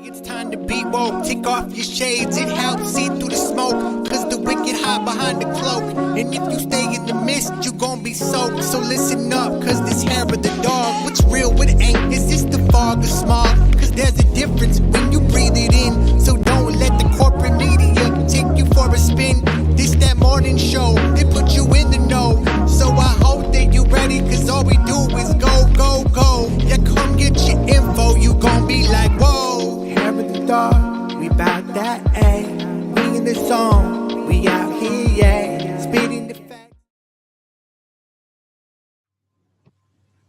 It's time to be woke. Take off your shades, it helps see through the smoke. Cause the wicked hide behind the cloak. And if you stay in the mist, you gon' be soaked. So listen up, cause this hair of the dog. What's real, what ain't? Is this the fog or smog? Cause there's a difference when you breathe it in. So don't let the corporate media take you for a spin. This that morning show, they put you in the know. So I hope that you ready, cause all we do is go, go, go. Yeah, come get your info, you gon' be like, whoa. Hair of the dog, we bout that, ayy. We in the zone, we out here, yeah. Speeding the facts.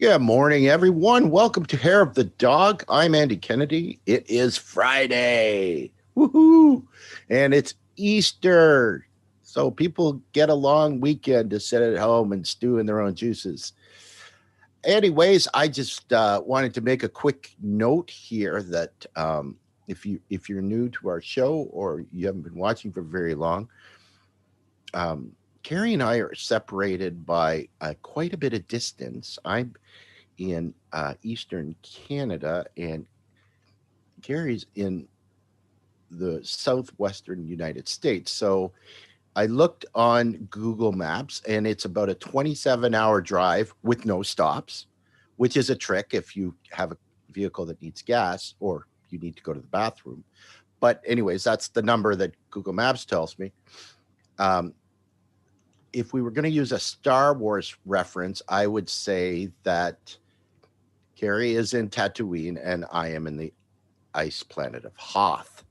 Good morning, everyone. Welcome to Hair of the Dog. I'm Andy Kennedy. It is Friday. Woohoo! And it's Easter. So people get a long weekend to sit at home and stew in their own juices. Anyways, I just wanted to make a quick note here that if you're new to our show or you haven't been watching for very long, Carrie and I are separated by quite a bit of distance. I'm in Eastern Canada, and Carrie's in the southwestern United States. So I looked on Google Maps, and it's about a 27-hour drive with no stops, which is a trick if you have a vehicle that needs gas or you need to go to the bathroom. But anyways, that's the number that Google Maps tells me. If we were going to use a Star Wars reference, I would say that Carrie is in Tatooine and I am in the ice planet of Hoth.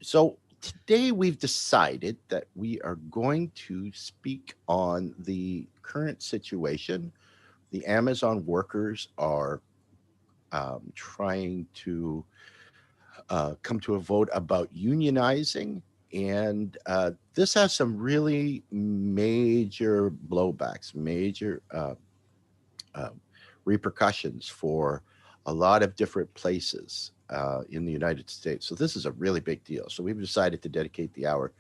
So today we've decided that we are going to speak on the current situation. The Amazon workers are trying to come to a vote about unionizing. And this has some really major blowbacks, major repercussions for a lot of different places in the United States. So this is a really big deal. So we've decided to dedicate the hour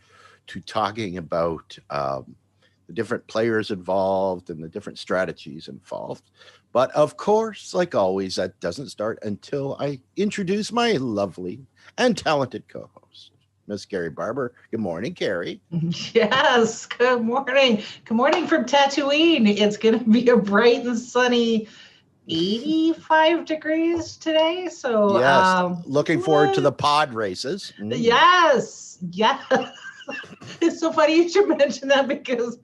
to talking about the different players involved and the different strategies involved. But of course, like always, that doesn't start until I introduce my lovely and talented co-host, Miss Carrie Barber. Good morning, Carrie. Yes, good morning. Good morning from Tatooine. It's going to be a bright and sunny 85 degrees today. So yes, looking forward to the pod races. Yes. It's so funny you should mention that because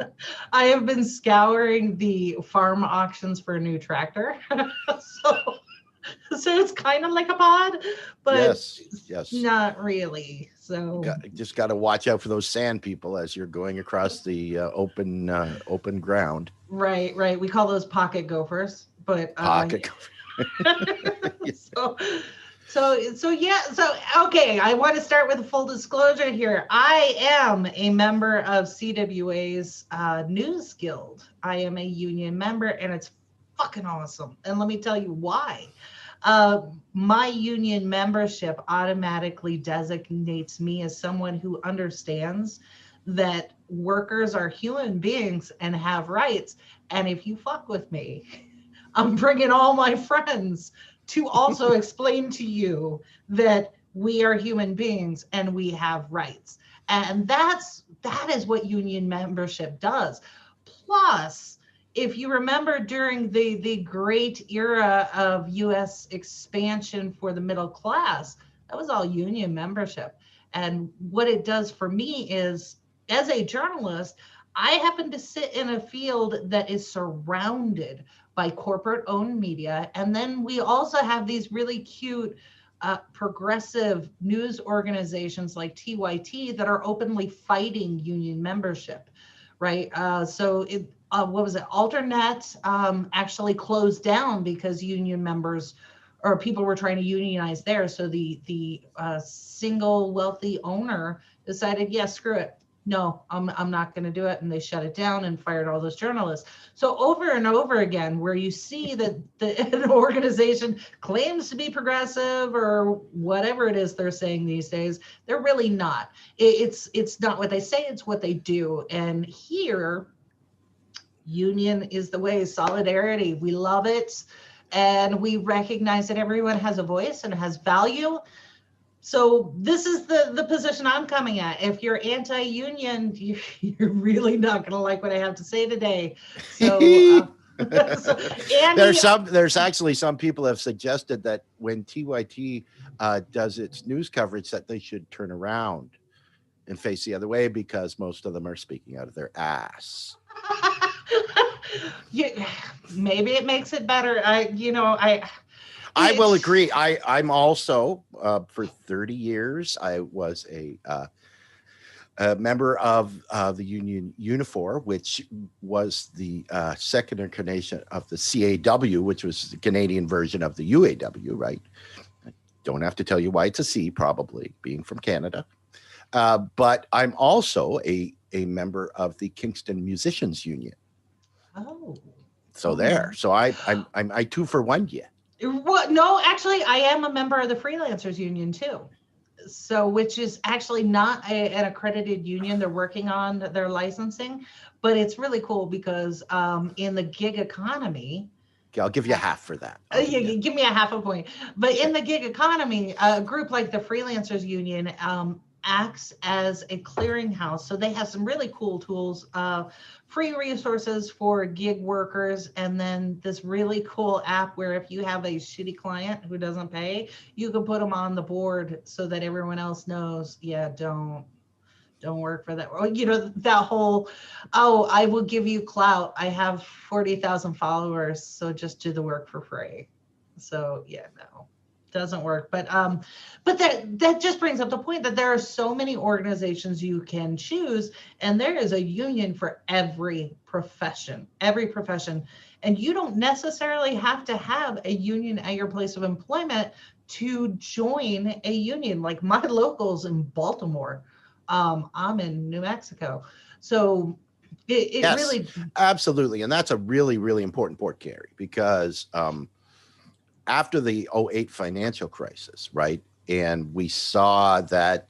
I have been scouring the farm auctions for a new tractor. So it's kind of like a pod, but yes, not really. So just got to watch out for those sand people as you're going across the open ground. Right. We call those pocket gophers, but pocket. So okay, I want to start with a full disclosure here. I am a member of CWA's News Guild. I am a union member, and it's fucking awesome. And let me tell you why. My union membership automatically designates me as someone who understands that workers are human beings and have rights. And if you fuck with me, I'm bringing all my friends to also explain to you that we are human beings and we have rights. And that is what union membership does. Plus, if you remember during the great era of U.S. expansion for the middle class, that was all union membership. And what it does for me is, as a journalist, I happen to sit in a field that is surrounded by corporate-owned media. And then we also have these really cute progressive news organizations like TYT that are openly fighting union membership, right? What was it? Alternet actually closed down because union members or people were trying to unionize there. So the single wealthy owner decided, yeah, screw it. No, I'm not going to do it. And they shut it down and fired all those journalists. So over and over again, where you see that an organization claims to be progressive or whatever it is they're saying these days, they're really not. It's not what they say, it's what they do. And here, union is the way. Solidarity, we love it. and we recognize that everyone has a voice and has value. So this is the position I'm coming at. If you're anti-union, you're really not going to like what I have to say today. So, so Andy, There's actually some people have suggested that when TYT does its news coverage, that they should turn around and face the other way, because most of them are speaking out of their ass. Maybe it makes it better. I will agree. I'm also for 30 years, I was a member of the union Unifor, which was the second incarnation of the CAW, which was the Canadian version of the UAW, right? I don't have to tell you why it's a C, probably, being from Canada. But I'm also a member of the Kingston Musicians Union. Oh. So there. So I'm I 2 for 1 yet. Well, no, actually, I am a member of the Freelancers Union too. So, which is actually not an accredited union. They're working on their licensing, but it's really cool because in the gig economy, Okay, I'll give you half for that. give me a half a point. But in the gig economy, a group like the Freelancers Union acts as a clearinghouse. So they have some really cool tools, free resources for gig workers, and then this really cool app where if you have a shitty client who doesn't pay, you can put them on the board so that everyone else knows, yeah, don't work for that. Or, that whole, oh, I will give you clout. I have 40,000 followers, so just do the work for free. So yeah, no. Doesn't work. But that just brings up the point that there are so many organizations you can choose, and there is a union for every profession, and you don't necessarily have to have a union at your place of employment to join a union. Like my locals in Baltimore, I'm in New Mexico, so it yes, really, absolutely. And that's a really, really important point, Gary, because after the 2008 financial crisis, right? And we saw that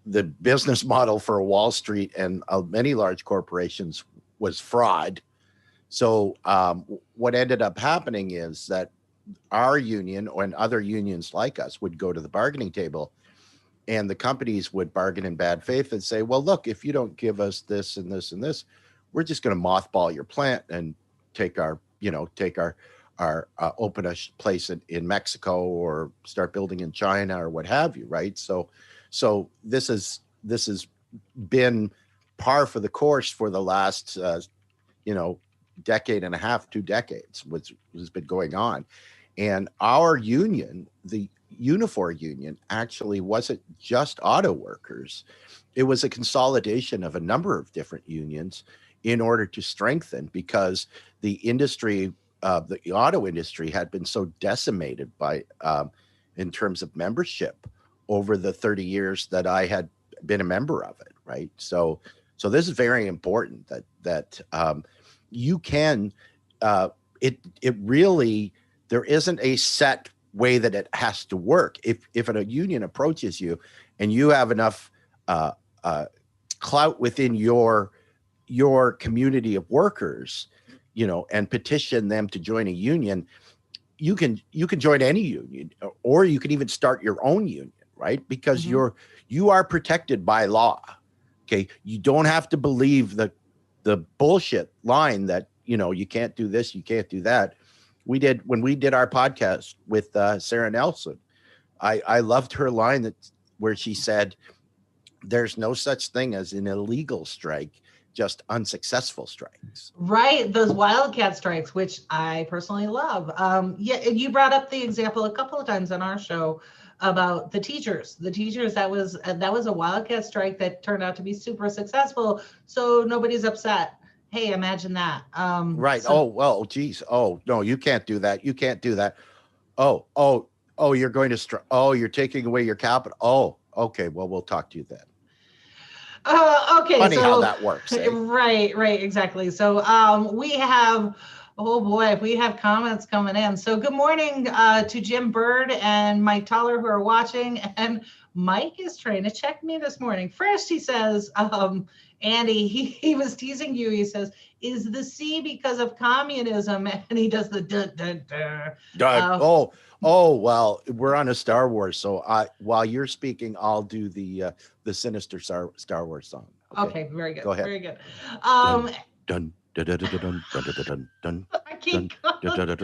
the business model for Wall Street and many large corporations was fraud. So what ended up happening is that our union and other unions like us would go to the bargaining table, and the companies would bargain in bad faith and say, well, look, if you don't give us this and this and this, we're just going to mothball your plant and take our open a place in Mexico or start building in China or what have you, right? So this has been par for the course for the last decade and a half, 2 decades, which has been going on. And our union, the Unifor Union, actually wasn't just auto workers. It was a consolidation of a number of different unions in order to strengthen, because the industry, the auto industry, had been so decimated by in terms of membership over the 30 years that I had been a member of it, right? So this is very important that you can it really, there isn't a set way that it has to work. If a union approaches you and you have enough clout within your community of workers, and petition them to join a union, you can join any union, or you can even start your own union, right? Because you are protected by law. Okay, you don't have to believe the bullshit line that you can't do this, you can't do that. When we did our podcast with Sarah Nelson, I loved her line where she said, "There's no such thing as an illegal strike, just unsuccessful strikes." Right. Those wildcat strikes, which I personally love. You brought up the example a couple of times on our show about the teachers. That was a wildcat strike that turned out to be super successful. So nobody's upset. Hey, imagine that. Right. Oh, well, geez. Oh, no, you can't do that. You can't do that. Oh, you're going to strike. Oh, you're taking away your capital. Oh, okay. Well, we'll talk to you then. Okay. Funny how that works. Eh? Right, exactly. So we have, oh boy, we have comments coming in. So good morning to Jim Bird and Mike Toller who are watching. And Mike is trying to check me this morning. First, he says, Andy, he was teasing you. He says, is the C because of communism? And he does the dun, dun, dun. Well, we're on a Star Wars, so while you're speaking, I'll do the sinister Star Wars song. Okay, very good. Go ahead. Very good. Dun, dun, dun, dun, dun, dun, dun, dun, dun. I can't Dun,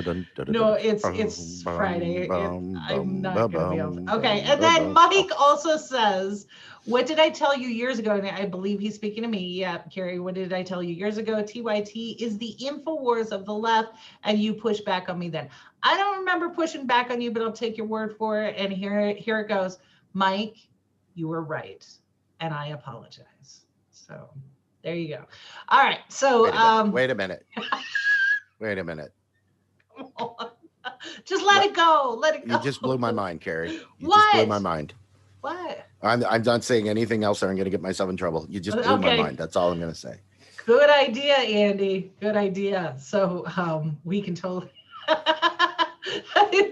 No, it's Friday. I'm not gonna be able to. Okay, and then Mike also says, what did I tell you years ago? And I believe he's speaking to me. Yeah, Carrie, what did I tell you years ago? TYT is the InfoWars of the left, and you push back on me then. I don't remember pushing back on you, but I'll take your word for it. And here it goes. Mike, you were right, and I apologize. So there you go. All right. So wait a minute. Just let it go. Let it go. You just blew my mind, Carrie. You What? just blew my mind. What? I'm not saying anything else, or I'm going to get myself in trouble. You just blew my mind. That's all I'm going to say. Good idea, Andy. Good idea. So we can totally.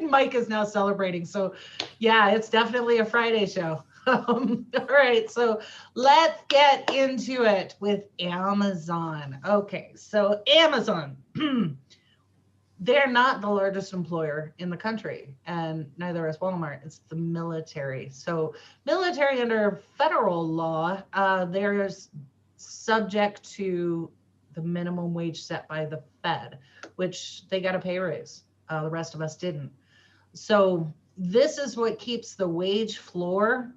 Mike is now celebrating. So yeah, it's definitely a Friday show. All right, so let's get into it with Amazon. Okay, so Amazon, they're not the largest employer in the country, and neither is Walmart. It's the military. So military under federal law, they're subject to the minimum wage set by the Fed, which they got a pay raise. The rest of us didn't. So this is what keeps the wage floor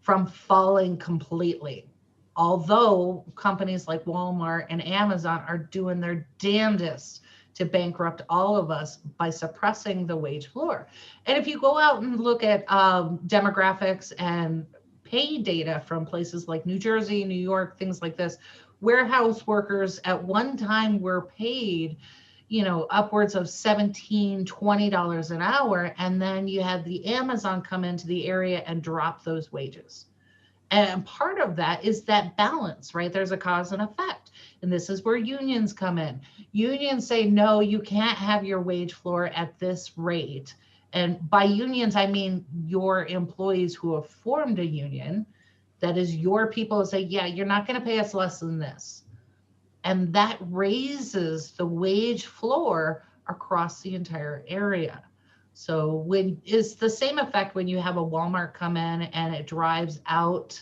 from falling completely. Although companies like Walmart and Amazon are doing their damnedest to bankrupt all of us by suppressing the wage floor. And if you go out and look at demographics and pay data from places like New Jersey, New York, things like this, warehouse workers at one time were paid, upwards of $17, $20 an hour. And then you had the Amazon come into the area and drop those wages. And part of that is that balance, right? There's a cause and effect. And this is where unions come in. Unions say, no, you can't have your wage floor at this rate. And by unions, I mean your employees who have formed a union. That is your people who say, yeah, you're not going to pay us less than this. And that raises the wage floor across the entire area. So it's the same effect when you have a Walmart come in and it drives out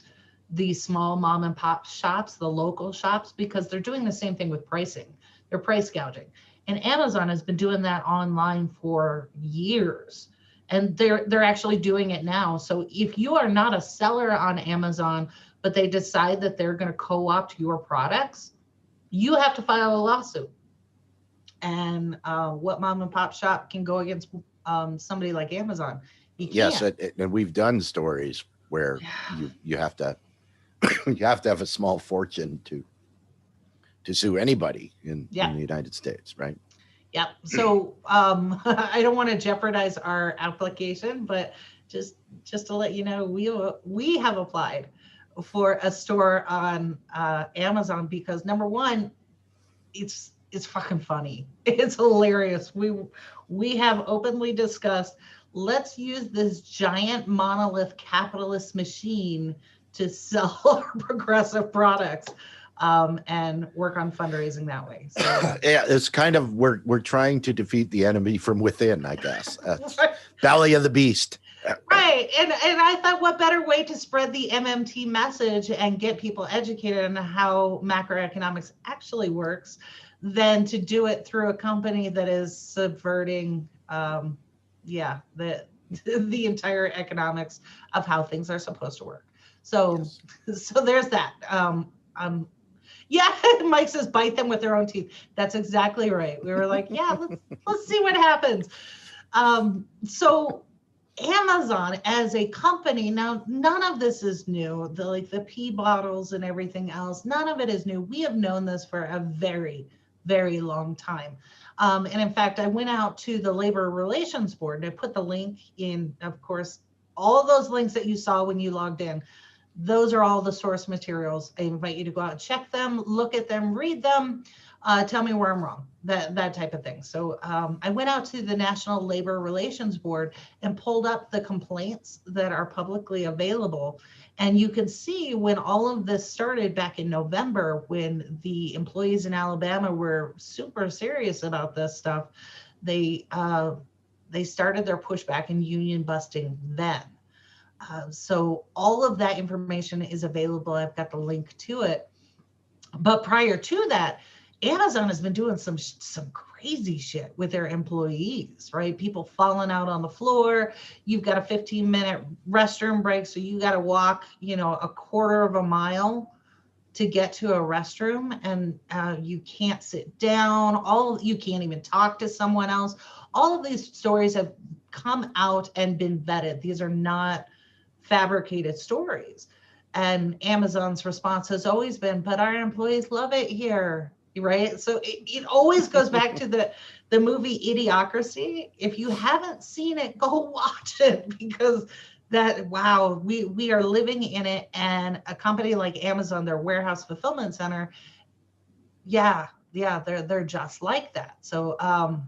the small mom and pop shops, the local shops, because they're doing the same thing with pricing. They're price gouging. And Amazon has been doing that online for years. And they're actually doing it now. So if you are not a seller on Amazon, but they decide that they're going to co-opt your products, you have to file a lawsuit. And what mom and pop shop can go against somebody like Amazon? Yes, and we've done stories where you have to have a small fortune to sue anybody in the United States, right? Yep. So I don't want to jeopardize our application, but just to let you know, we have applied for a store on Amazon because number one, it's fucking funny. It's hilarious. We have openly discussed, let's use this giant monolith capitalist machine to sell our progressive products and work on fundraising that way. So yeah, it's kind of we're trying to defeat the enemy from within, I guess. Belly of the beast. Right. And I thought, what better way to spread the MMT message and get people educated on how macroeconomics actually works than to do it through a company that is subverting the entire economics of how things are supposed to work. So so there's that. Mike says bite them with their own teeth. That's exactly right. We were like, let's see what happens. So Amazon as a company, now none of this is new. The pee bottles and everything else, none of it is new. We have known this for a very, very long time. And in fact, I went out to the Labor Relations Board and I put the link in, of course, all of those links that you saw when you logged in. Those are all the source materials. I invite you to go out and check them, look at them, read them. Tell me where I'm wrong. That type of thing. So I went out to the National Labor Relations Board and pulled up the complaints that are publicly available. And you can see when all of this started back in November, when the employees in Alabama were super serious about this stuff, they started their pushback and union busting then. So all of that information is available. I've got the link to it. But prior to that, Amazon has been doing some crazy shit with their employees, right? People falling out on the floor. You've got a 15-minute restroom break, so you got to walk, a quarter of a mile to get to a restroom, and you can't sit down. You can't even talk to someone else. All of these stories have come out and been vetted. These are not fabricated stories. And Amazon's response has always been, but our employees love it here, right? So it always goes back to the movie Idiocracy. If you haven't seen it, go watch it, because we are living in it. And a company like Amazon, their warehouse fulfillment center, they're just like that. So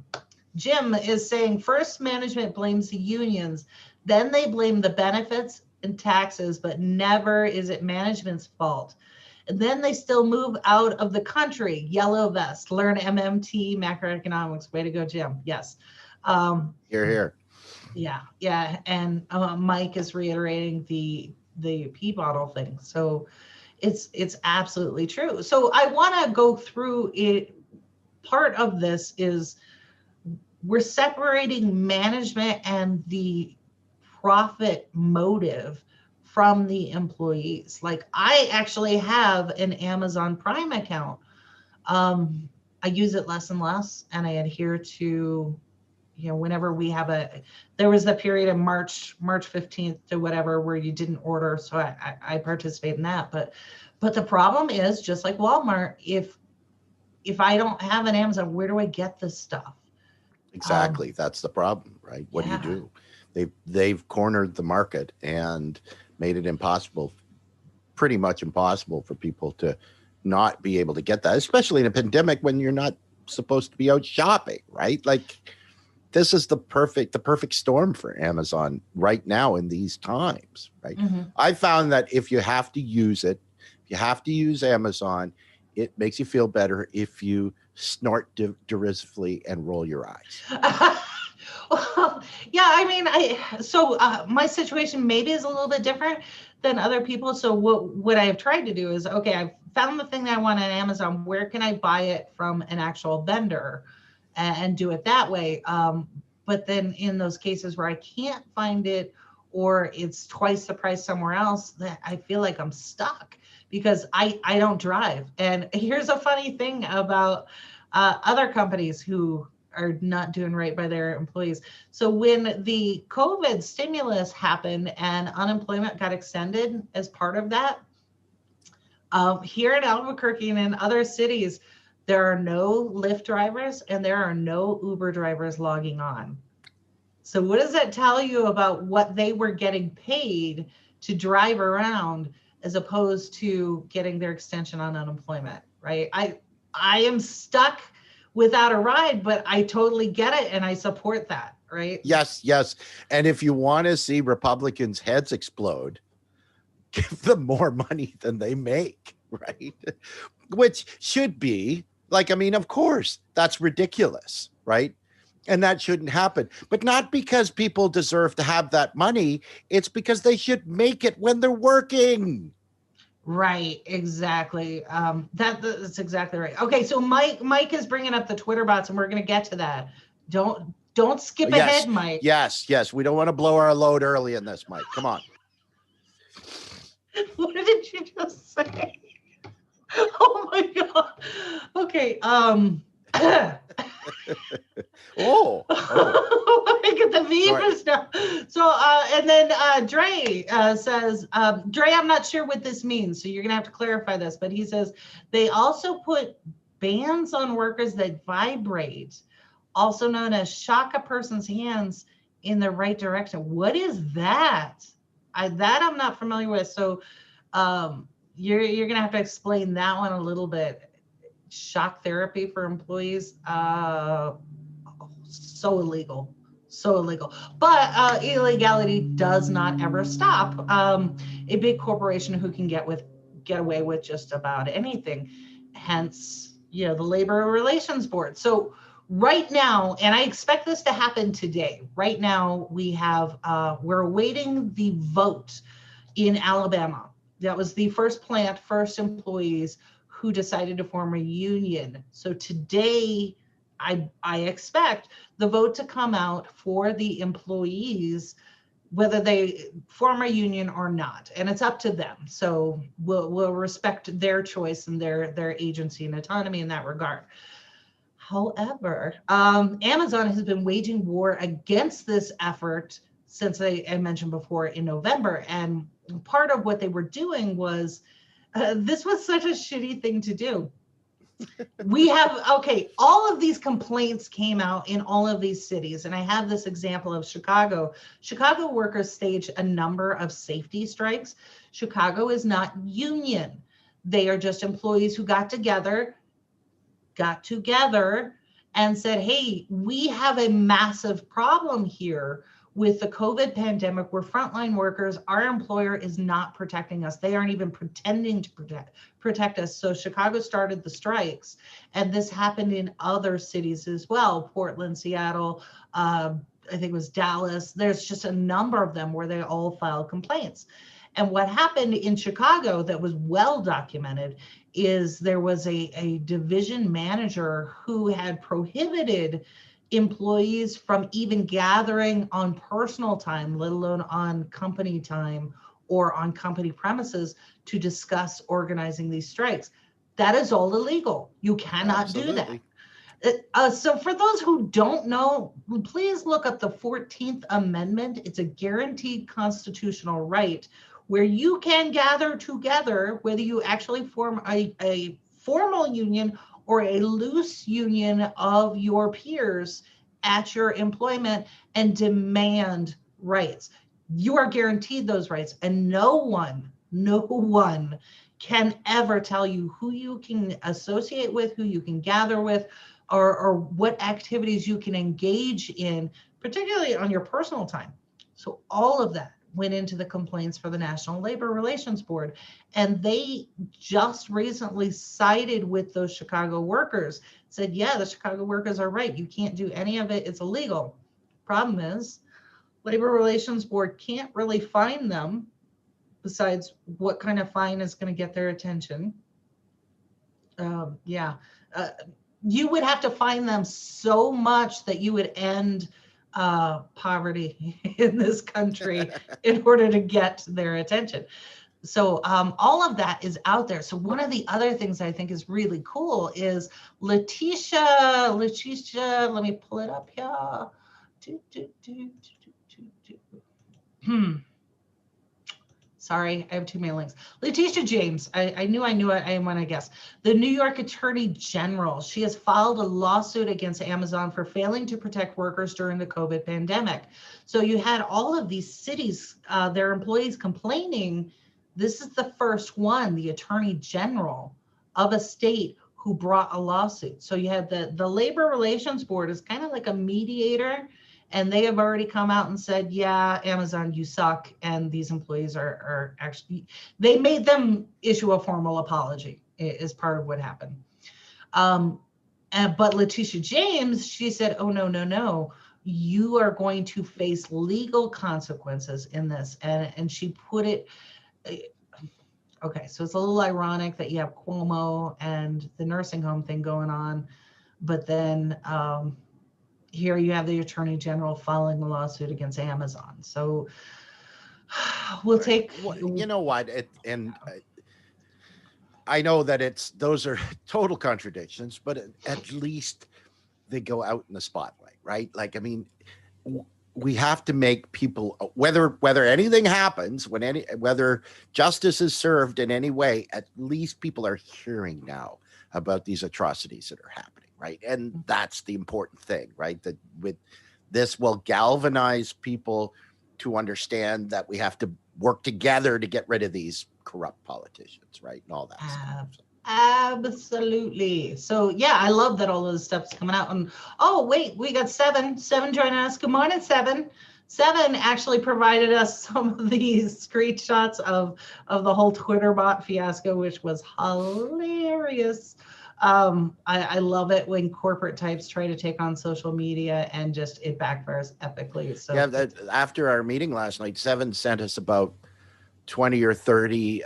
Jim is saying, first management blames the unions, then they blame the benefits and taxes, but never is it management's fault. And then they still move out of the country. Yellow vest, learn MMT, macroeconomics. Way to go, Jim. Yes. Here. Yeah. And Mike is reiterating the pee bottle thing. So it's absolutely true. So I want to go through it. Part of this is we're separating management and the profit motive from the employees. Like, I actually have an Amazon Prime account. I use it less and less, and I adhere to, whenever we have there was the period of March 15th to whatever where you didn't order, so I participate in that. But the problem is, just like Walmart, if I don't have an Amazon, where do I get this stuff? Exactly. That's the problem, right? What do you do? They've cornered the market and made it pretty much impossible for people to not be able to get that, especially in a pandemic when you're not supposed to be out shopping, right? Like, this is the perfect storm for Amazon right now in these times, right? Mm-hmm. I found that if you have to use Amazon, it makes you feel better if you snort derisively and roll your eyes. Well, yeah, I mean, my situation maybe is a little bit different than other people. So what I've tried to do is, okay, I've found the thing that I want on Amazon. Where can I buy it from an actual vendor and do it that way? But then in those cases where I can't find it, or it's twice the price somewhere else, that I feel like I'm stuck because I don't drive. And here's a funny thing about other companies who are not doing right by their employees. So when the COVID stimulus happened and unemployment got extended as part of that, here in Albuquerque and in other cities, there are no Lyft drivers and there are no Uber drivers logging on. So what does that tell you about what they were getting paid to drive around as opposed to getting their extension on unemployment, right? I am stuck without a ride, but I totally get it and I support that, right? Yes. And if you want to see Republicans' heads explode, give them more money than they make, right? Which should be like, I mean, of course, that's ridiculous, right? And that shouldn't happen, but not because people deserve to have that money. It's because they should make it when they're working. Right, exactly. That's exactly right. Okay, so Mike is bringing up the Twitter bots, and we're going to get to that. Don't skip ahead, Mike. Yes. We don't want to blow our load early in this, Mike. Come on. What did you just say? Oh my God. Okay. Oh. I get the Vivas now. So, and then Dre says, Dre, I'm not sure what this means, so you're going to have to clarify this, but he says they also put bans on workers that vibrate, also known as shock a person's hands in the right direction. What is that? That I'm not familiar with. So you're going to have to explain that one a little bit. shock therapy for employees, so illegal, so illegal. But illegality does not ever stop. A big corporation who can get away with just about anything, hence, the Labor Relations Board. So right now, and I expect this to happen today. Right now, we're awaiting the vote in Alabama. That was the first employees who decided to form a union. So today, I expect the vote to come out for the employees, whether they form a union or not, and it's up to them. So we'll respect their choice and their agency and autonomy in that regard. However, Amazon has been waging war against this effort since I mentioned before in November, and part of what they were doing was this was such a shitty thing to do. All of these complaints came out in all of these cities. And I have this example of Chicago. Chicago workers staged a number of safety strikes. Chicago is not union. They are just employees who got together and said, hey, we have a massive problem here with the COVID pandemic. We're frontline workers. Our employer is not protecting us. They aren't even pretending to protect us. So Chicago started the strikes, and this happened in other cities as well. Portland, Seattle, I think it was Dallas. There's just a number of them where they all filed complaints. And what happened in Chicago that was well documented is there was a division manager who had prohibited employees from even gathering on personal time, let alone on company time or on company premises, to discuss organizing these strikes. That is all illegal. You cannot do that. So for those who don't know, please look up the 14th Amendment. It's a guaranteed constitutional right where you can gather together, whether you actually form a formal union or a loose union of your peers at your employment, and demand rights. You are guaranteed those rights, and no one can ever tell you who you can associate with, who you can gather with, or what activities you can engage in, particularly on your personal time. So all of that went into the complaints for the National Labor Relations Board. And they just recently sided with those Chicago workers, said, yeah, the Chicago workers are right. You can't do any of it. It's illegal. Problem is, Labor Relations Board can't really fine them, besides what kind of fine is going to get their attention. You would have to fine them so much that you would end poverty in this country in order to get their attention. So all of that is out there. So one of the other things I think is really cool is Letitia, let me pull it up here. Sorry, I have too many links. Letitia James, I knew it when I guessed. The New York Attorney General, she has filed a lawsuit against Amazon for failing to protect workers during the COVID pandemic. So you had all of these cities, their employees complaining. This is the first one, the Attorney General of a state who brought a lawsuit. So you had the Labor Relations Board is kind of like a mediator, and they have already come out and said, yeah, Amazon, you suck. And these employees are actually, they made them issue a formal apology is part of what happened. But Letitia James, she said, oh, no. You are going to face legal consequences in this. And she put it, okay, so it's a little ironic that you have Cuomo and the nursing home thing going on, but then here you have the Attorney General filing a lawsuit against Amazon. So we'll take. Well, you know what? I know that those are total contradictions, but at least they go out in the spotlight, right? Like, I mean, we have to make people, whether anything happens, whether justice is served in any way, at least people are hearing now about these atrocities that are happening. Right. And that's the important thing, right? That with this will galvanize people to understand that we have to work together to get rid of these corrupt politicians, right? And all that stuff. Absolutely. So yeah, I love that all of this stuff's coming out. And oh wait, we got Seven joining us. Good morning, Seven. Seven actually provided us some of these screenshots of the whole Twitter bot fiasco, which was hilarious. I love it when corporate types try to take on social media and just it backfires epically. So Yeah, that after our meeting last night, Seven sent us about 20 or 30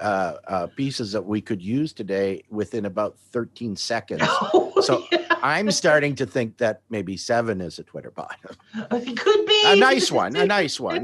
pieces that we could use today within about 13 seconds. So yeah. I'm starting to think that maybe Seven is a Twitter bot. It could be A nice one,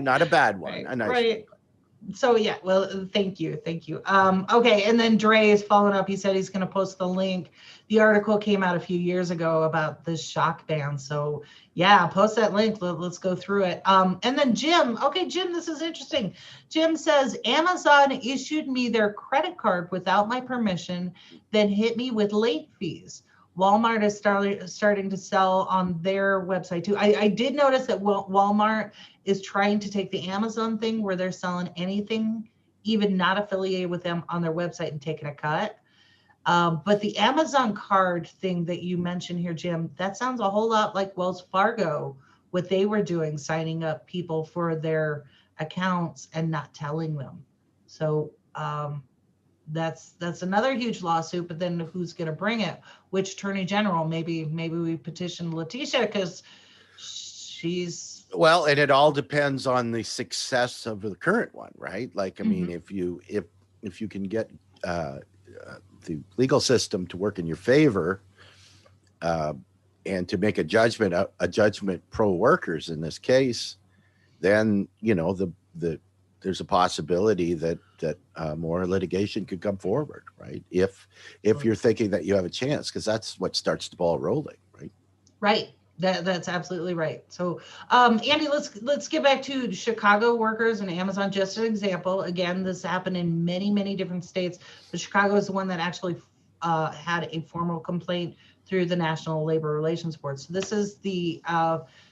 not a bad one, right, a nice right. one. So yeah, well, thank you. Okay, and then Dre is following up. He said he's going to post the link. The article came out a few years ago about the shock ban. So yeah, post that link. Let's go through it. And then Jim. Okay, Jim, this is interesting. Jim says Amazon issued me their credit card without my permission, then hit me with late fees. Walmart is starting to sell on their website too. I did notice that Walmart is trying to take the Amazon thing where they're selling anything, even not affiliated with them, on their website and taking a cut. But the Amazon card thing that you mentioned here, Jim, that sounds a whole lot like Wells Fargo, what they were doing, signing up people for their accounts and not telling them. So that's another huge lawsuit. But then who's going to bring it? Which attorney general? Maybe we petition Letitia because she's. Well, and it all depends on the success of the current one, right? Like, I mean, if you can get the legal system to work in your favor, and to make a judgment pro workers in this case, then there's a possibility that more litigation could come forward, right? If you're thinking that you have a chance, because that's what starts the ball rolling, right? Right. That's absolutely right. So, Andy, let's get back to Chicago workers and Amazon. Just an example. Again, this happened in many different states, but Chicago is the one that actually had a formal complaint through the National Labor Relations Board. So this is the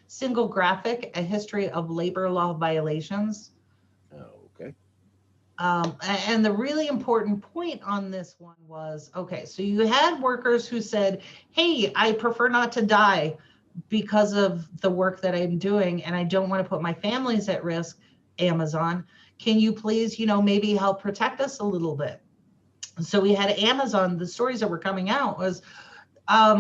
single graphic, a history of labor law violations. Okay. And the really important point on this one was, okay, so you had workers who said, hey, I prefer not to die because of the work that I'm doing, and I don't want to put my families at risk. Amazon, can you please, maybe help protect us a little bit? So we had Amazon, the stories that were coming out was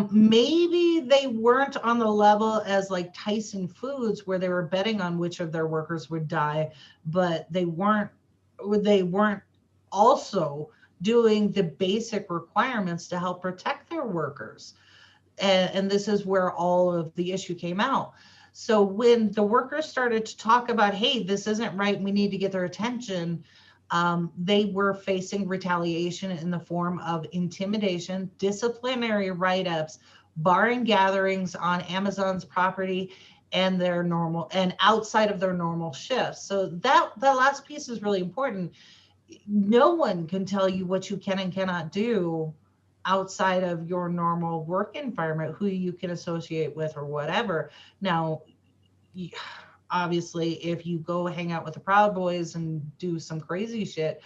maybe they weren't on the level as like Tyson Foods, where they were betting on which of their workers would die, but they weren't also doing the basic requirements to help protect their workers. And this is where all of the issue came out. So when the workers started to talk about, hey, this isn't right, we need to get their attention, they were facing retaliation in the form of intimidation, disciplinary write-ups, barring gatherings on Amazon's property and their normal and outside of their normal shifts. So that last piece is really important. No one can tell you what you can and cannot do outside of your normal work environment, who you can associate with or whatever. Now, obviously, if you go hang out with the Proud Boys and do some crazy shit,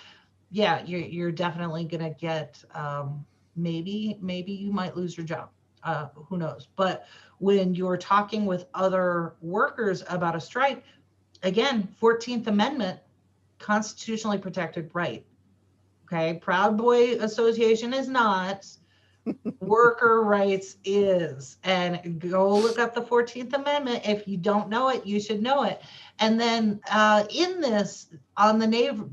yeah, you're definitely gonna get maybe you might lose your job. Who knows? But when you're talking with other workers about a strike, again, 14th Amendment, constitutionally protected right. Okay, Proud Boy Association is not. Worker rights is. And go look up the 14th Amendment. If you don't know it, you should know it. And then in this, on the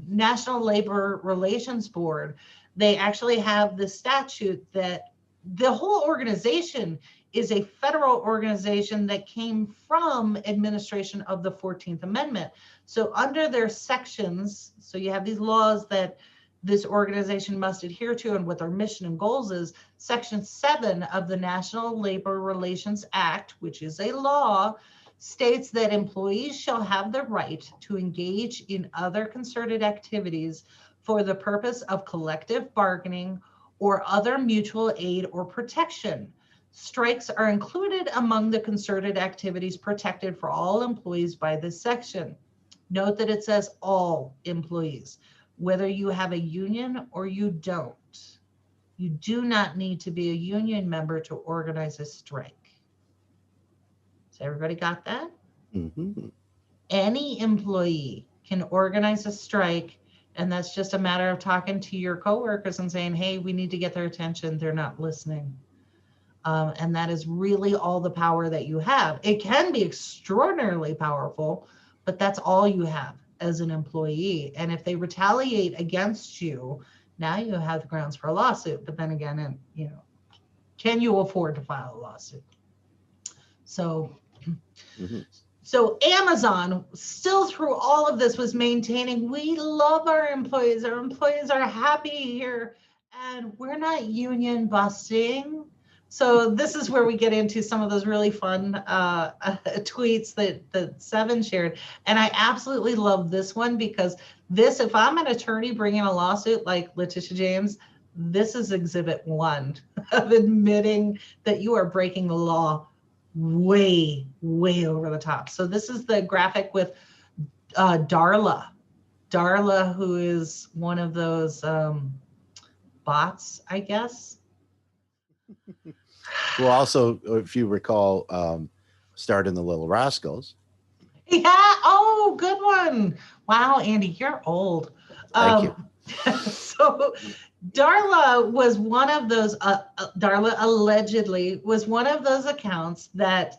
National Labor Relations Board, they actually have the statute that the whole organization is a federal organization that came from administration of the 14th Amendment. So under their sections, so you have these laws that this organization must adhere to and what their mission and goals is. Section 7 of the National Labor Relations Act, which is a law, states that employees shall have the right to engage in other concerted activities for the purpose of collective bargaining or other mutual aid or protection. Strikes are included among the concerted activities protected for all employees by this section. Note that it says all employees, whether you have a union or you don't. You do not need to be a union member to organize a strike. So everybody got that? Mm-hmm. Any employee can organize a strike, and that's just a matter of talking to your coworkers and saying, hey, we need to get their attention. They're not listening. And that is really all the power that you have. It can be extraordinarily powerful, but that's all you have as an employee. And if they retaliate against you, now you have the grounds for a lawsuit. But then again, and can you afford to file a lawsuit? So, Mm-hmm. so Amazon still through all of this was maintaining, we love our employees. Our employees are happy here, and we're not union busting. So this is where we get into some of those really fun tweets that Seven shared. And I absolutely love this one because this, if I'm an attorney bringing a lawsuit like Letitia James, this is exhibit one of admitting that you are breaking the law way, way over the top. So this is the graphic with Darla. Darla, who is one of those bots, I guess. Who also, if you recall, starred in The Little Rascals. Yeah. Oh, good one. Wow, Andy, you're old. Thank you. So Darla was one of those, Darla allegedly was one of those accounts that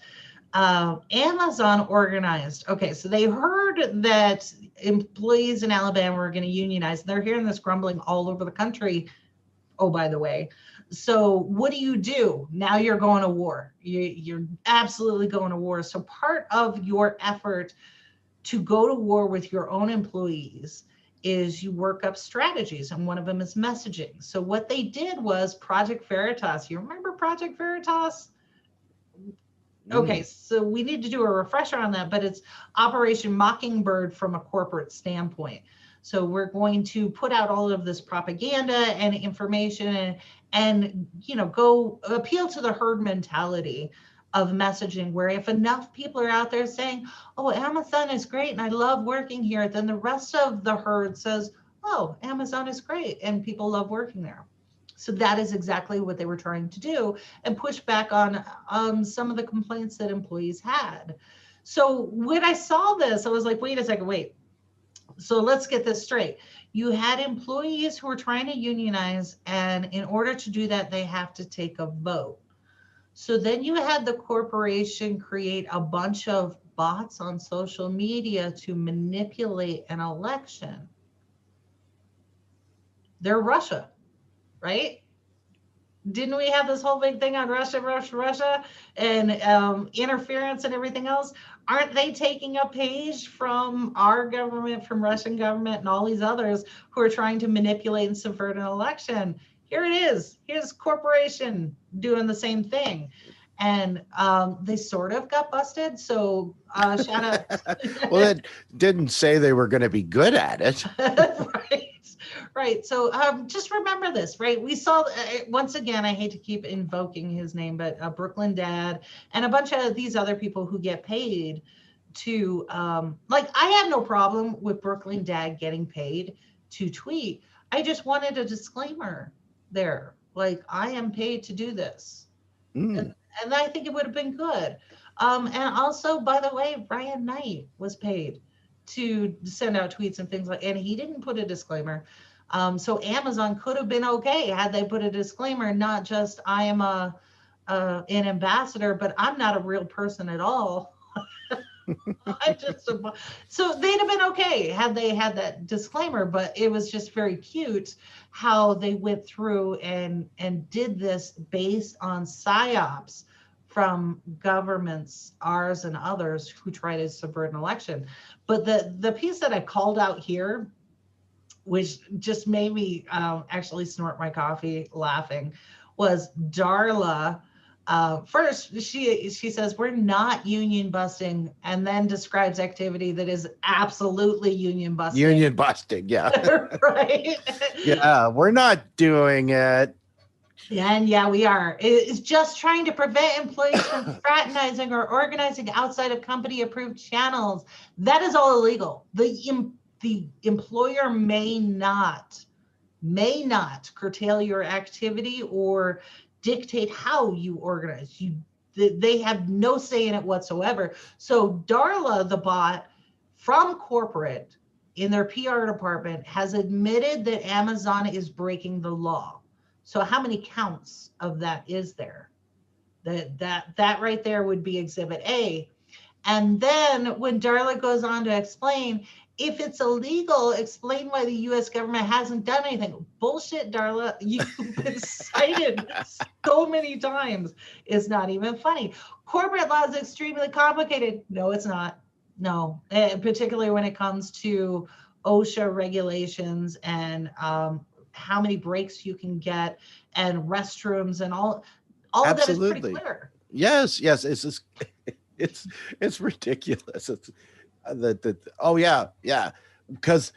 Amazon organized. Okay, so they heard that employees in Alabama were going to unionize. They're hearing this grumbling all over the country. Oh, by the way. So what do? Now you're going to war. You're absolutely going to war. So part of your effort to go to war with your own employees is you work up strategies, and one of them is messaging. So what they did was Project Veritas. You remember Project Veritas? Okay, so we need to do a refresher on that, but it's Operation Mockingbird from a corporate standpoint. So we're going to put out all of this propaganda and information and go appeal to the herd mentality of messaging, where if enough people are out there saying, oh, Amazon is great and I love working here, then the rest of the herd says, oh, Amazon is great and people love working there. So that is exactly what they were trying to do and push back on some of the complaints that employees had. So when I saw this, I was like, wait a second, wait. So let's get this straight. You had employees who were trying to unionize, and in order to do that, they have to take a vote. So then you had the corporation create a bunch of bots on social media to manipulate an election. They're Russia, right? Didn't we have this whole big thing on Russia, and interference and everything else? Aren't they taking a page from our government, from Russian government, and all these others who are trying to manipulate and subvert an election? Here it is. Here's corporation doing the same thing. And they sort of got busted. So shout out. Well, it didn't say they were going to be good at it. Right. So just remember this, right? We saw, once again, I hate to keep invoking his name, but Brooklyn Dad and a bunch of these other people who get paid to, I have no problem with Brooklyn Dad getting paid to tweet. I just wanted a disclaimer there. Like, I am paid to do this. And I think it would have been good. And also, by the way, Brian Knight was paid to send out tweets and things and he didn't put a disclaimer. So Amazon could have been okay had they put a disclaimer, not just I am an ambassador, but I'm not a real person at all. So they'd have been okay had they had that disclaimer, but it was just very cute how they went through and did this based on psyops from governments, ours and others, who try to subvert an election. But the piece that I called out here, which just made me actually snort my coffee laughing, was Darla. First, she says, we're not union busting, and then describes activity that is absolutely union busting. Union busting, yeah. Right? Yeah, we're not doing it. And yeah, we are. It's just trying to prevent employees from fraternizing or organizing outside of company-approved channels. That is all illegal. The employer may not may not curtail your activity or dictate how you organize. They have no say in it whatsoever. So Darla, the bot from corporate in their PR department, has admitted that Amazon is breaking the law. So how many counts of that is there? That right there would be Exhibit A. And then when Darla goes on to explain, if it's illegal, explain why the US government hasn't done anything. Bullshit, Darla. You've been cited so many times. It's not even funny. Corporate law is extremely complicated. No, it's not. No, particularly when it comes to OSHA regulations and how many breaks you can get and restrooms and all of that is pretty clear. Yes, it's just, it's ridiculous. It's oh yeah, because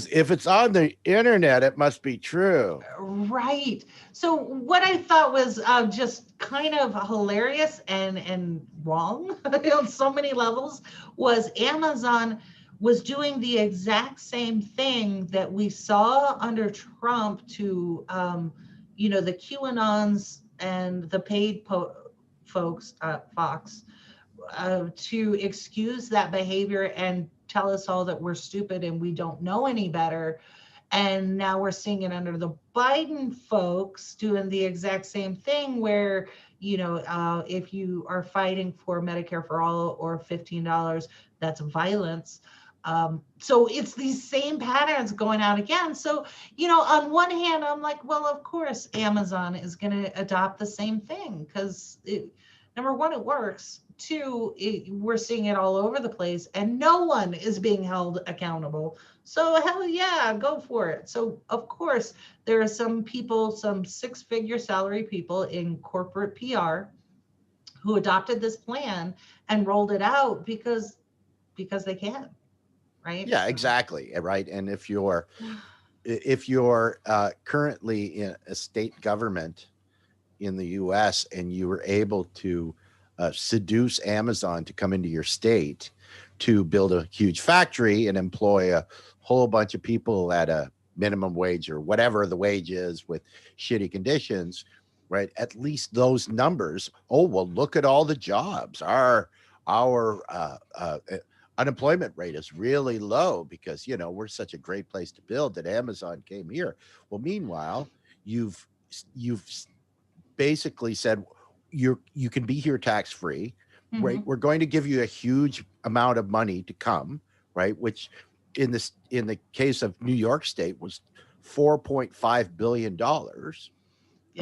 if it's on the internet, it must be true. Right. So what I thought was just kind of hilarious and wrong on so many levels was Amazon was doing the exact same thing that we saw under Trump to, the QAnons and the paid folks, Fox, to excuse that behavior and tell us all that we're stupid and we don't know any better. And now we're seeing it under the Biden folks doing the exact same thing where, if you are fighting for Medicare for all or $15, that's violence. So it's these same patterns going out again. So, on one hand, I'm like, well, of course, Amazon is going to adopt the same thing because number one, it works. Two, we're seeing it all over the place and no one is being held accountable. So hell yeah, go for it. So of course, there are some people, some six-figure salary people in corporate PR who adopted this plan and rolled it out because they can, right? Yeah, exactly. Right. And if you're currently in a state government in the US and you were able to seduce Amazon to come into your state to build a huge factory and employ a whole bunch of people at a minimum wage or whatever the wage is with shitty conditions, right? At least those numbers. Oh, well, look at all the jobs. Our unemployment rate is really low because, we're such a great place to build that Amazon came here. Well, meanwhile, you've basically said you can be here tax-free, right? We're going to give you a huge amount of money to come, right? Which in the case of New York State was $4.5 billion,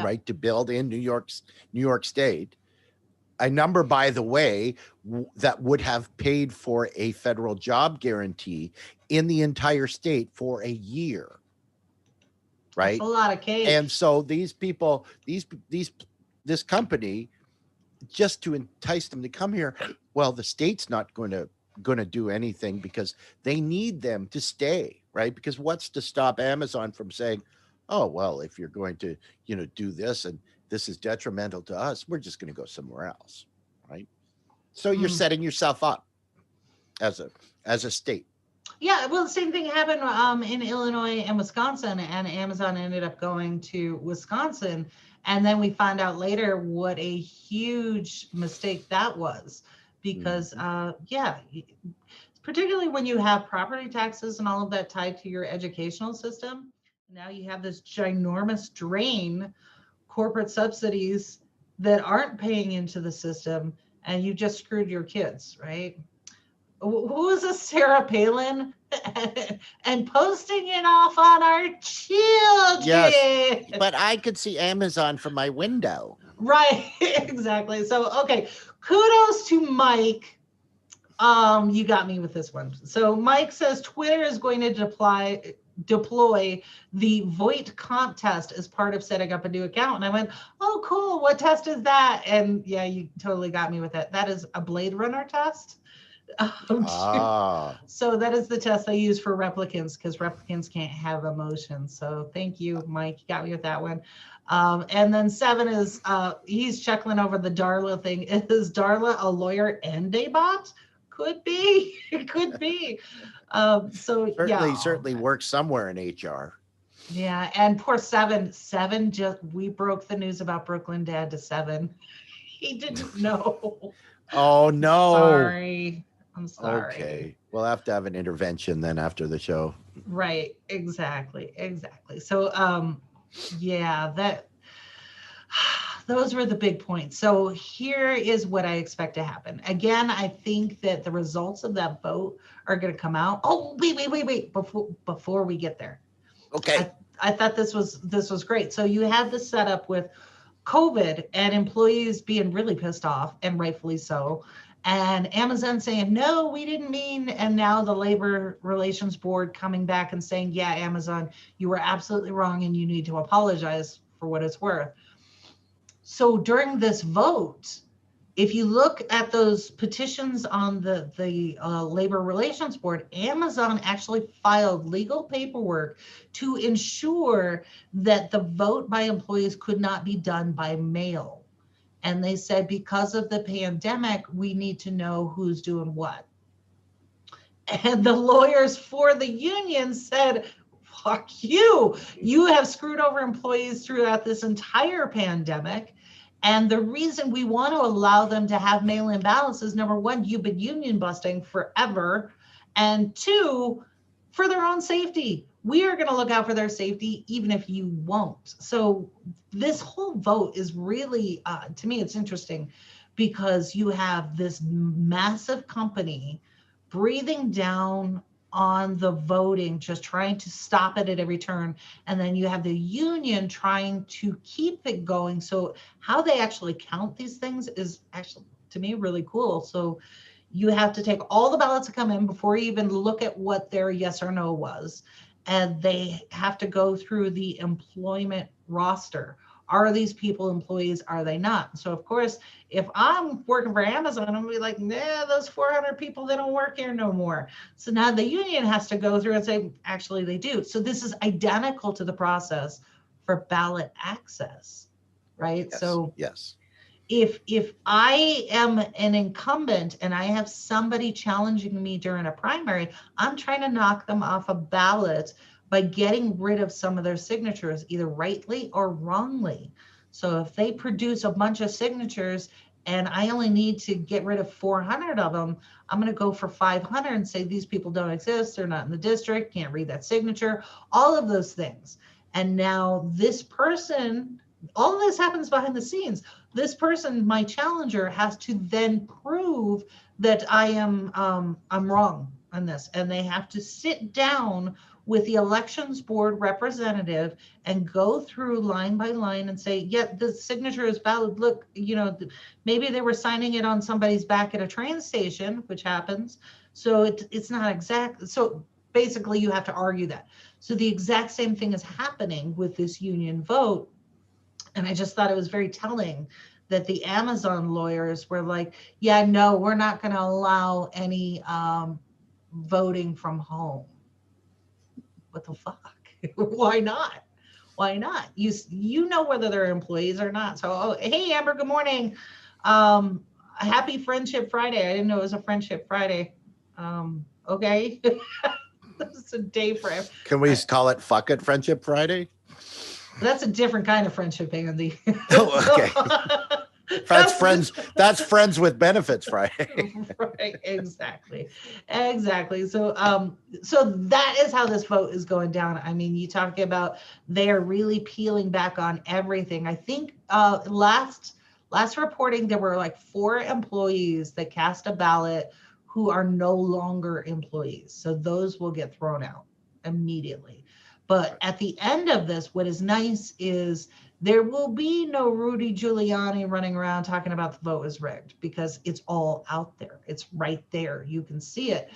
right? To build in New York State. A number, by the way, that would have paid for a federal job guarantee in the entire state for a year, right? That's a lot of cake. And so these people, this company, just to entice them to come here, well, the state's not going to do anything because they need them to stay, right? Because what's to stop Amazon from saying, oh, well, if you're going to, do this and this is detrimental to us, we're just going to go somewhere else, right? So you're setting yourself up as a state. Yeah, well, the same thing happened in Illinois and Wisconsin, and Amazon ended up going to Wisconsin. And then we found out later what a huge mistake that was because, particularly when you have property taxes and all of that tied to your educational system, now you have this ginormous drain, corporate subsidies that aren't paying into the system, and you just screwed your kids, right? Who is this Sarah Palin and posting it off on our children? Yes, but I could see Amazon from my window. Right, exactly. So, okay, kudos to Mike. You got me with this one. So Mike says Twitter is going to deploy the Voight comp test as part of setting up a new account. And I went, oh, cool. What test is that? And yeah, you totally got me with it. That is a Blade Runner test. So that is the test they use for replicants because replicants can't have emotions. So thank you, Mike. You got me with that one. And then 7 is he's chuckling over the Darla thing. Is Darla a lawyer and a bot? Could be. It could be. So certainly works somewhere in HR. Yeah, and poor Seven just we broke the news about Brooklyn Dad to Seven. He didn't know. Oh I'm no. sorry. I'm sorry. Okay. We'll have to have an intervention then after the show. Right, exactly. So yeah, that those were the big points. So here is what I expect to happen. Again, I think that the results of that vote are going to come out. Oh, wait. Before we get there. Okay. I thought this was great. So you had this set up with COVID and employees being really pissed off, and rightfully so. And Amazon saying, no, we didn't mean. And now the Labor Relations Board coming back and saying, yeah, Amazon, you were absolutely wrong and you need to apologize for what it's worth. So during this vote, if you look at those petitions on the Labor Relations Board, Amazon actually filed legal paperwork to ensure that the vote by employees could not be done by mail. And they said, because of the pandemic, we need to know who's doing what. And the lawyers for the union said, fuck you. You have screwed over employees throughout this entire pandemic. And the reason we want to allow them to have mail-in ballots is, number one, you've been union busting forever. And two, for their own safety. We are going to look out for their safety, even if you won't. So this whole vote is really, to me, it's interesting because you have this massive company breathing down on the voting, just trying to stop it at every turn. And then you have the union trying to keep it going. So how they actually count these things is actually, to me, really cool. So you have to take all the ballots that come in before you even look at what their yes or no was. And they have to go through the employment roster. Are these people employees? Are they not? So of course, if I'm working for Amazon, I'm gonna be like, nah, those 400 people, they don't work here no more. So now the union has to go through and say, actually they do. So this is identical to the process for ballot access, right? Yes. So yes. If I am an incumbent and I have somebody challenging me during a primary, I'm trying to knock them off a ballot by getting rid of some of their signatures, either rightly or wrongly. So if they produce a bunch of signatures and I only need to get rid of 400 of them, I'm going to go for 500 and say these people don't exist, they're not in the district, can't read that signature, all of those things. And now this person, all of this happens behind the scenes. This person, my challenger, has to then prove that I'm wrong on this, and they have to sit down with the elections board representative and go through line by line and say, yeah, the signature is valid. Look, maybe they were signing it on somebody's back at a train station, which happens. So it's not exact. So basically you have to argue that. So the exact same thing is happening with this union vote. And I just thought it was very telling that the Amazon lawyers were like, yeah, no, we're not going to allow any voting from home. What the fuck? Why not? Why not? You know whether they're employees or not. So, hey, Amber, good morning. Happy Friendship Friday. I didn't know it was a Friendship Friday. Okay. It's a day for him. Can we call it Fuck It Friendship Friday? That's a different kind of friendship, Andy. Oh, okay. That's friends with benefits Friday. Right, exactly. So that is how this vote is going down. I mean, you talk about they're really peeling back on everything. I think last reporting there were like 4 employees that cast a ballot who are no longer employees. So those will get thrown out immediately. But at the end of this, what is nice is there will be no Rudy Giuliani running around talking about the vote was rigged, because it's all out there. It's right there. You can see it.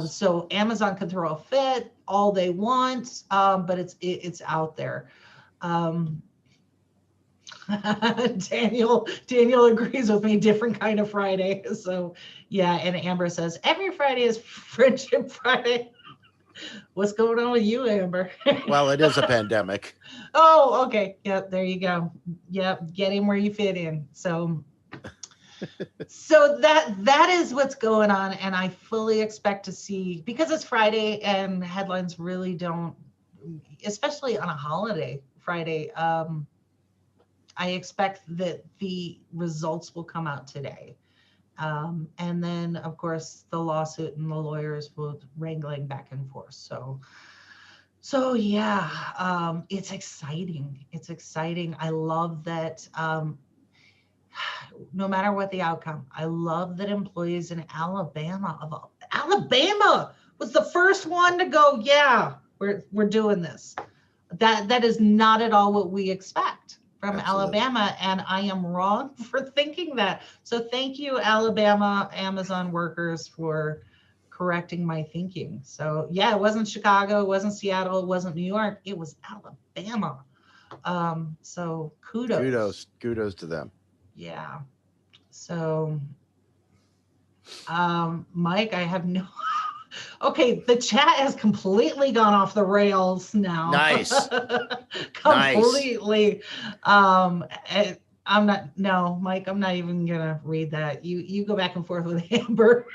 So Amazon can throw a fit all they want, but it's out there. Daniel agrees with me. Different kind of Friday. So yeah, and Amber says every Friday is Friendship Friday. What's going on with you, Amber? Well, it is a pandemic. Oh, okay. Yep, there you go. Yep, get in where you fit in. So that is what's going on, and I fully expect to see, because it's Friday and headlines really don't especially on a holiday Friday. I expect that the results will come out today. And then, of course, the lawsuit and the lawyers will wrangling back and forth. So yeah, it's exciting. It's exciting. I love that. No matter what the outcome, I love that employees in Alabama was the first one to go, yeah, we're doing this. That is not at all what we expect from Absolutely. Alabama, and I am wrong for thinking that. So thank you, Alabama Amazon workers, for correcting my thinking. So yeah, it wasn't Chicago, it wasn't Seattle, it wasn't New York, it was Alabama. So kudos. Kudos to them. Yeah. So, Mike, I have no. Okay, the chat has completely gone off the rails now. Nice. Completely. I'm not. No, Mike, I'm not even gonna read that. You go back and forth with Amber.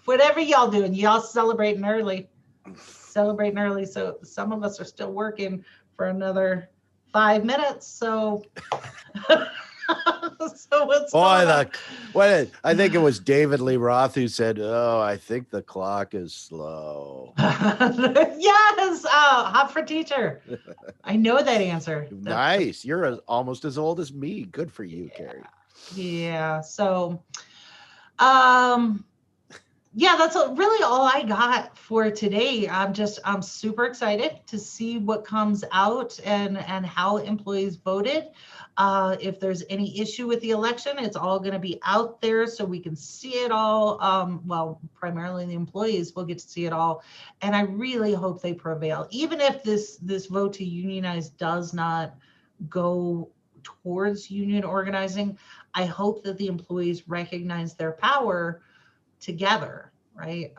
Whatever y'all doing, y'all celebrating early. Celebrating early. So some of us are still working for another 5 minutes. So. So what's going on? I think it was David Lee Roth who said, "Oh, I think the clock is slow." Yes, hot for teacher. I know that answer. Nice. You're almost as old as me. Good for you, Carrie. Yeah. So, yeah, that's really all I got for today. I'm super excited to see what comes out and how employees voted. If there's any issue with the election, it's all going to be out there so we can see it all. Well, primarily the employees will get to see it all. And I really hope they prevail. Even if this vote to unionize does not go towards union organizing, I hope that the employees recognize their power together, right?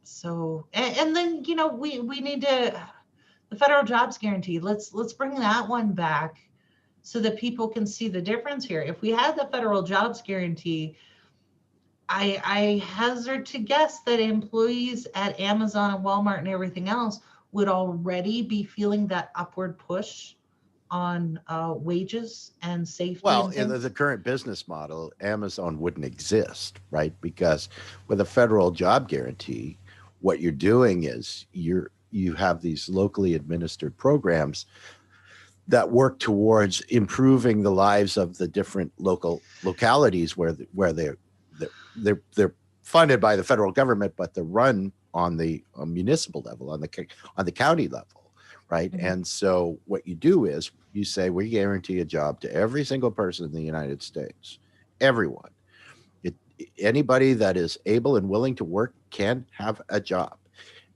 So, and then, we need to, the federal jobs guarantee, let's bring that one back so that people can see the difference here. If we had the federal jobs guarantee, I hazard to guess that employees at Amazon and Walmart and everything else would already be feeling that upward push on wages and safety. Well, in the current business model, Amazon wouldn't exist, right? Because with a federal job guarantee, what you're doing is you have these locally administered programs that work towards improving the lives of the different localities where they're funded by the federal government, but they're run on the municipal level, on the county level, right? Mm-hmm. And so what you do is you say, we guarantee a job to every single person in the United States, everyone. Anybody that is able and willing to work can have a job,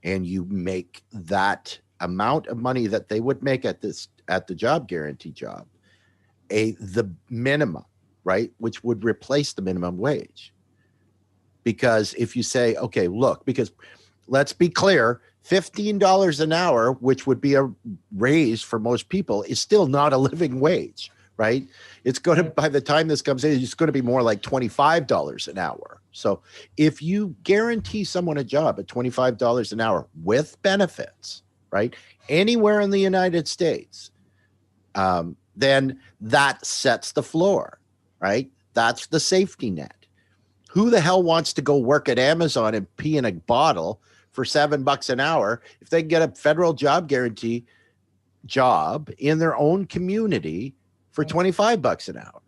and you make that amount of money that they would make at the job guarantee job the minimum, right, which would replace the minimum wage. Because if you say, okay, look, because let's be clear, $15 an hour, which would be a raise for most people, is still not a living wage, right? It's going to, by the time this comes in, it's going to be more like $25 an hour. So if you guarantee someone a job at $25 an hour with benefits, right, anywhere in the United States, then that sets the floor, right? That's the safety net. Who the hell wants to go work at Amazon and pee in a bottle for $7 an hour if they can get a federal job guarantee job in their own community for $25 an hour,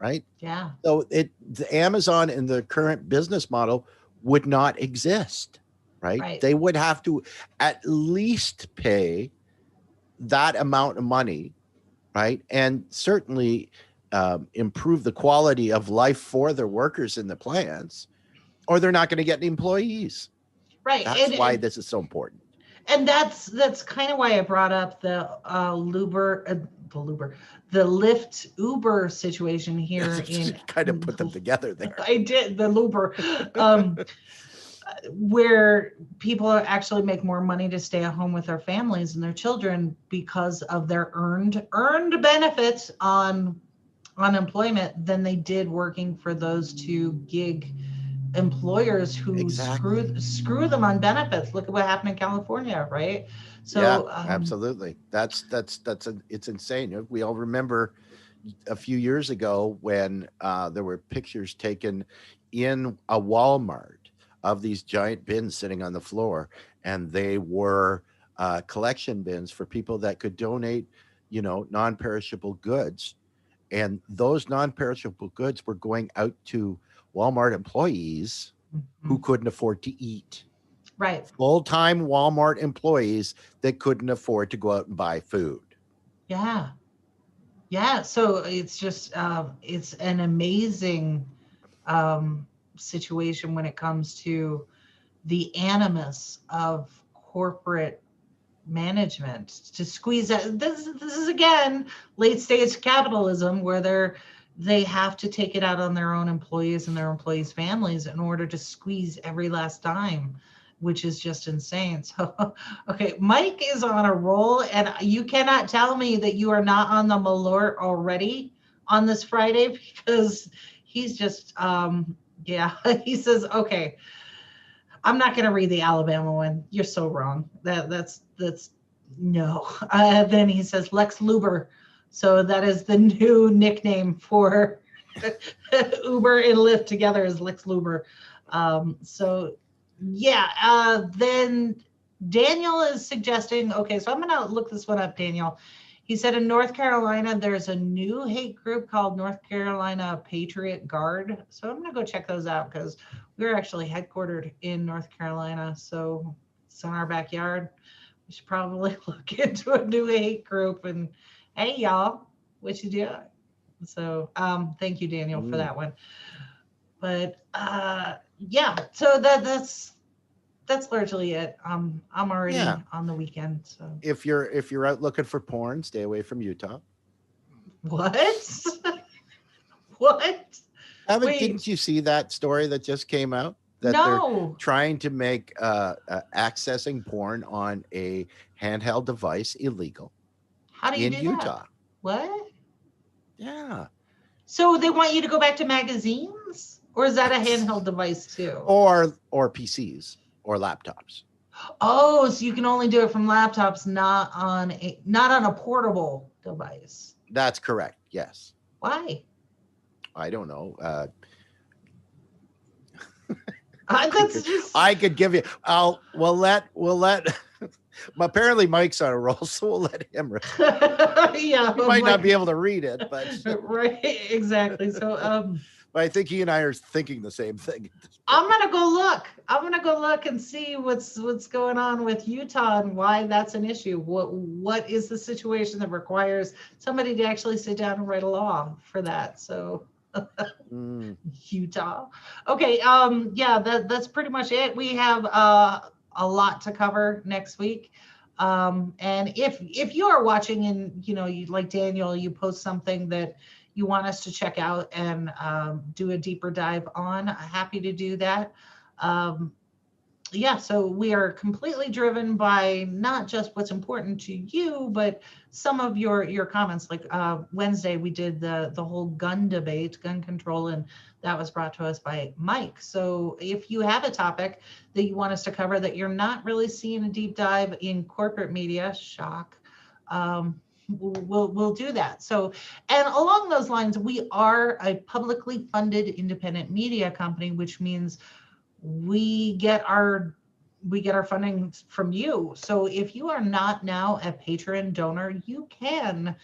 right? Yeah. So the Amazon in the current business model would not exist, right? They would have to at least pay that amount of money, right? And certainly improve the quality of life for their workers in the plants, or they're not going to get any employees. Right. That's why this is so important. And that's kind of why I brought up the Lyft Uber situation here. Kind of put them together there. I did, the Uber, where people actually make more money to stay at home with their families and their children because of their earned benefits on unemployment than they did working for those two gig employers who Exactly. screw them on benefits. Look at what happened in California, right? Yeah, So absolutely. It's insane. We all remember a few years ago when there were pictures taken in a Walmart of these giant bins sitting on the floor, and they were collection bins for people that could donate, non-perishable goods, and those non-perishable goods were going out to Walmart employees who mhm, couldn't afford to eat. right. Full-time Walmart employees that couldn't afford to go out and buy food. Yeah. Yeah. So it's just it's an amazing um, situation when it comes to the animus of corporate management to squeeze out. This is again late stage capitalism where they have to take it out on their own employees and their employees' families in order to squeeze every last dime, which is just insane. So, okay, Mike is on a roll, and you cannot tell me that you are not on the Malort already on this Friday because he's just, yeah, he says, okay, I'm not going to read the Alabama one. You're so wrong. That's no. Then he says Lex Luber. So that is the new nickname for Uber and Lyft together is Lex Luber. So yeah. Then Daniel is suggesting. Okay, so I'm going to look this one up, Daniel. He said in North Carolina, there's a new hate group called North Carolina Patriot Guard. So I'm going to go check those out because we're actually headquartered in North Carolina. So it's in our backyard. We should probably look into a new hate group and hey, y'all, what you doing? So thank you, Daniel, for Mm. that one. But yeah, so that's largely it. I'm Yeah. already on the weekend. So If you're out looking for porn, stay away from Utah. what? What? Haven't Wait, Didn't you see that story that just came out that they're no. trying to make accessing porn on a handheld device illegal How do you in do that? Utah? What? Yeah. So they want you to go back to magazines? Or is that a handheld device too? Or PCs or laptops. Oh, so you can only do it from laptops, not on a portable device. That's correct. Yes. Why? I don't know. I That's could just I could give you. We'll let. Apparently, Mike's on a roll, so we'll let him. yeah, He I'm might not like be able to read it, but right, exactly. So but I think he and I are thinking the same thing at this I'm point. gonna go look. I'm gonna go look and see what's going on with Utah and why that's an issue. What is the situation that requires somebody to actually sit down and write a law for that? So Mm, Utah. Okay, yeah, that's pretty much it. We have a lot to cover next week. And if you are watching and you like Daniel, you post something that you want us to check out and do a deeper dive on, happy to do that. Um, yeah, so we are completely driven by not just what's important to you, but some of your comments. Like Wednesday, we did the whole gun debate, gun control, and that was brought to us by Mike. So if you have a topic that you want us to cover that you're not really seeing a deep dive in corporate media, shock. We'll do that. So, and along those lines, we are a publicly funded independent media company, which means we get our funding from you. So if you are not now a patron donor, you can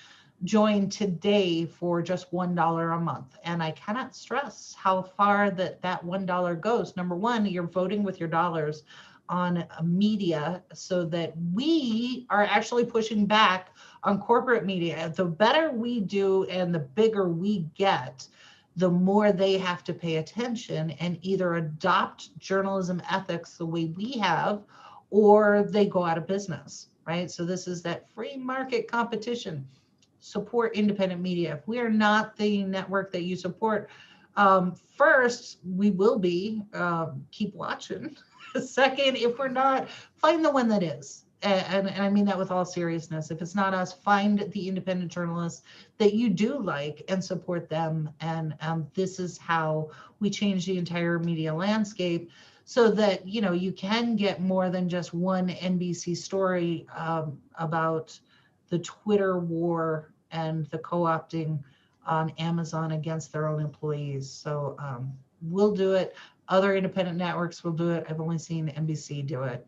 join today for just $1 a month. And I cannot stress how far that $1 goes. Number one, you're voting with your dollars on media so that we are actually pushing back on corporate media. The better we do and the bigger we get, the more they have to pay attention and either adopt journalism ethics the way we have, or they go out of business, right? So this is that free market competition. Support independent media. If we are not the network that you support, first, we will be, keep watching. Second, if we're not, find the one that is and I mean that with all seriousness. If it's not us, find the independent journalists that you do like and support them. And this is how we change the entire media landscape, so that you can get more than just one NBC story about the Twitter war and the co-opting on Amazon against their own employees. So we'll do it. Other independent networks will do it. I've only seen NBC do it.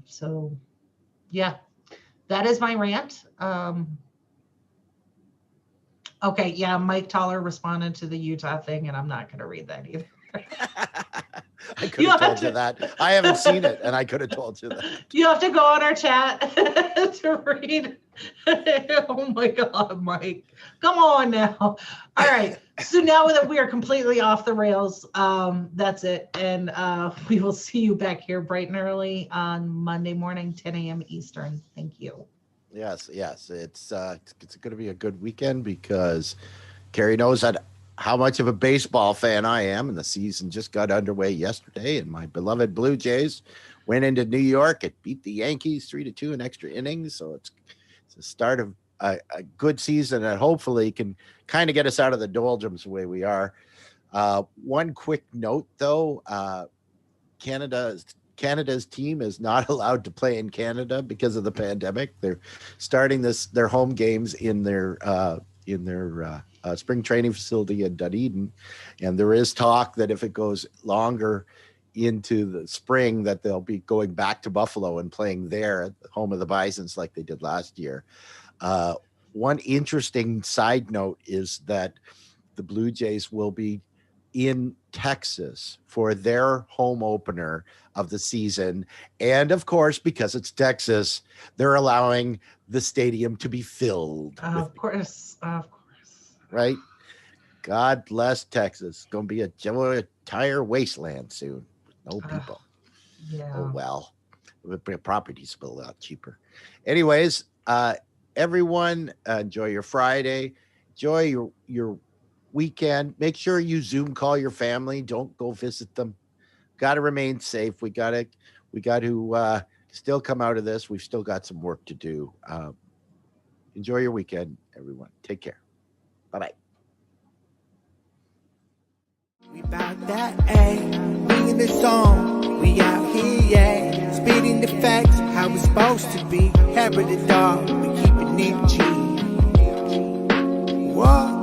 So yeah, that is my rant. Okay, yeah, Mike Toller responded to the Utah thing, and I'm not going to read that either. I could have told you that. I haven't seen it, and I could have told you that. You have to go on our chat to read. Oh my God, Mike. Come on now. All right. So now that we are completely off the rails, that's it. And we will see you back here bright and early on Monday morning, 10 a.m. Eastern. Thank you. Yes. It's going to be a good weekend because Carrie knows how much of a baseball fan I am, and the season just got underway yesterday, and my beloved Blue Jays went into New York. It beat the Yankees 3-2 in extra innings, so it's the start of a good season, and hopefully can kind of get us out of the doldrums the way we are. One quick note, though, Canada's team is not allowed to play in Canada because of the pandemic. They're starting their home games in their spring training facility in Dunedin, and there is talk that if it goes longer into the spring that they'll be going back to Buffalo and playing there at the home of the Bisons like they did last year. One interesting side note is that the Blue Jays will be in Texas for their home opener of the season, and of course, because it's Texas, they're allowing the stadium to be filled. Of course. Right? God bless Texas. It's going to be a entire wasteland soon. No people. Yeah. Oh, well. The property's a lot cheaper. Anyways, everyone, enjoy your Friday. Enjoy your weekend. Make sure you Zoom call your family. Don't go visit them. Got to remain safe. We got to still come out of this. We've still got some work to do. Enjoy your weekend, everyone. Take care. Bye-bye. We bout that, ayy. We in the zone. We out here, yeah. Spitting the facts, how it's supposed to be. Happy the dog, we keep it G. Whoa.